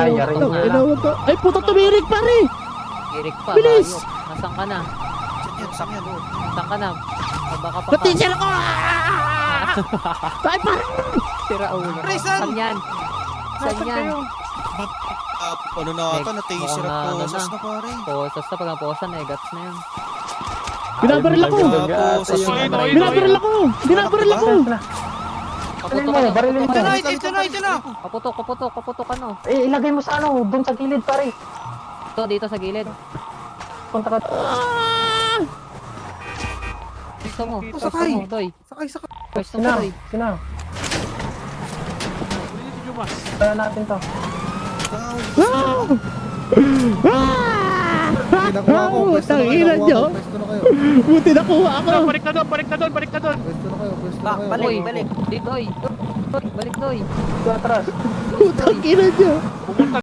Ay, yari Ang na. ina mo to. Ay, puta tumirik pare. Irik pa, Bilis! hayop. Nasaan ka na? Saan yan? Nasaan ka na? Ay, baka pa Patinsyal ako! Ay, pare! Tira ulo. Pre, saan? Saan yan? Saan yan? Ano na ata, na-taser Mukhang at na- posas ano na pare. Posas na, pag ang posa na, gats na yan. Binabaril ako! Posas Ito, na. Binabaril ako! Binabaril ako! Kaputok ka, barilin mo. Ito na, ito na. kaputok ano? Eh, ilagay mo sa ano, doon sa gilid pare. Ito, dito sa gilid. Punta ka. Ah! Gusto mo, Sakay. Doy. Sakay. Gusto mo, Sina, Doy. sina. Si Jumas. Kaya natin to. Ah! Nakuha ko, pwesto na kayo. Tanginan nyo. Pwesto na kayo. Buti nakuha ako! Balik na doon. Pwesto na kayo, pwesto na kayo. Doy, balik. Doy, balik, Doy. Ito atras. Putang ina nyo! Pumunta